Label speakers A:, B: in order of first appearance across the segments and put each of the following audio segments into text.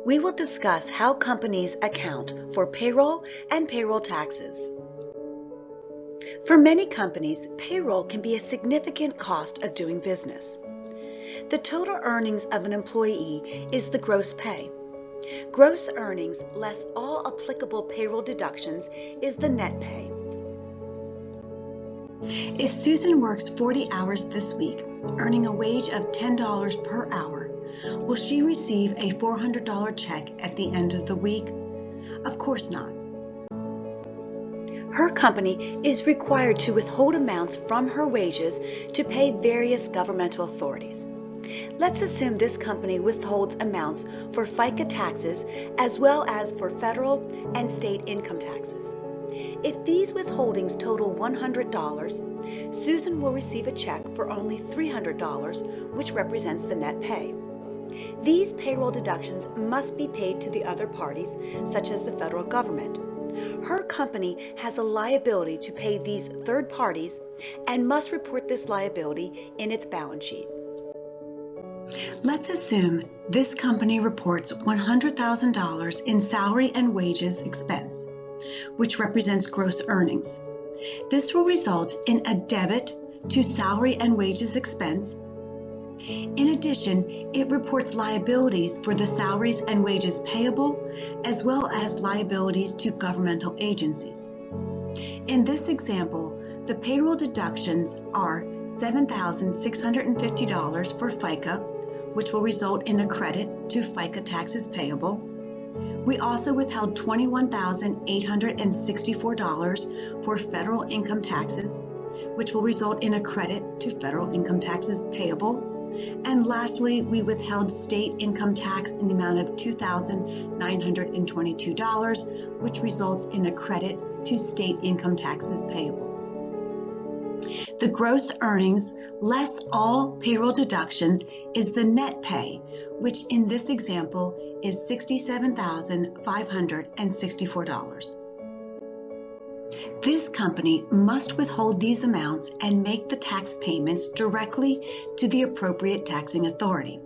A: We will discuss how companies account for payroll and payroll taxes. For many companies, payroll can be a significant cost of doing business. The total earnings of an employee is the gross pay. Gross earnings less all applicable payroll deductions is the net pay. If Susan works 40 hours this week, earning a wage of $10 per hour, will she receive a $400 check at the end of the week? Of course not. Her company is required to withhold amounts from her wages to pay various governmental authorities. Let's assume this company withholds amounts for FICA taxes as well as for federal and state income taxes. If these withholdings total $100, Susan will receive a check for only $300, which represents the net pay. These payroll deductions must be paid to the other parties, such as the federal government. Her company has a liability to pay these third parties and must report this liability in its balance sheet. Let's assume this company reports $100,000 in salary and wages expense, which represents gross earnings. This will result in a debit to salary and wages expense. In addition, it reports liabilities for the salaries and wages payable, as well as liabilities to governmental agencies. In this example, the payroll deductions are $7,650 for FICA, which will result in a credit to FICA taxes payable. We also withheld $21,864 for federal income taxes, which will result in a credit to federal income taxes payable. And lastly, we withheld state income tax in the amount of $2,922, which results in a credit to state income taxes payable. The gross earnings less all payroll deductions is the net pay, which in this example is $67,564. This company must withhold these amounts and make the tax payments directly to the appropriate taxing authority.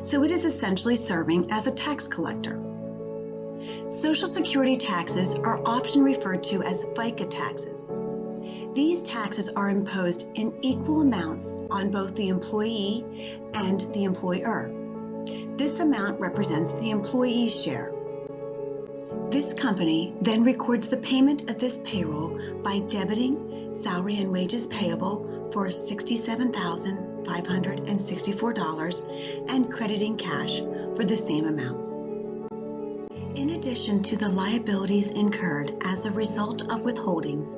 A: So it is essentially serving as a tax collector. Social Security taxes are often referred to as FICA taxes. These taxes are imposed in equal amounts on both the employee and the employer. This amount represents the employee's share. This company then records the payment of this payroll by debiting salary and wages payable for $67,564 and crediting cash for the same amount. In addition to the liabilities incurred as a result of withholdings,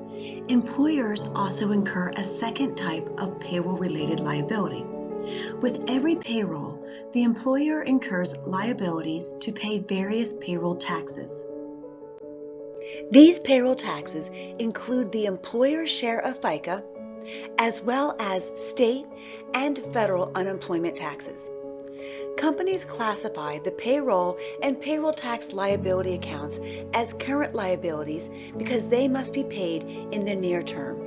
A: employers also incur a second type of payroll-related liability. With every payroll, the employer incurs liabilities to pay various payroll taxes. These payroll taxes include the employer's share of FICA, as well as state and federal unemployment taxes. Companies classify the payroll and payroll tax liability accounts as current liabilities because they must be paid in the near term.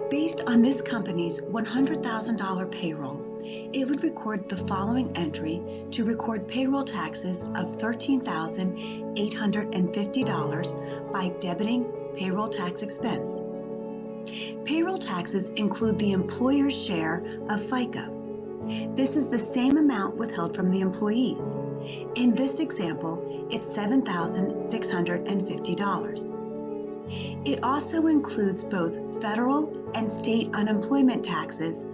A: Based on this company's $100,000 payroll, it would record the following entry to record payroll taxes of $13,850 by debiting payroll tax expense. Payroll taxes include the employer's share of FICA. This is the same amount withheld from the employees. In this example, it's $7,650. It also includes both federal and state unemployment taxes.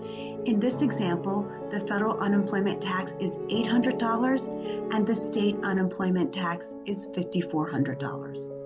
A: In this example, the federal unemployment tax is $800 and the state unemployment tax is $5,400.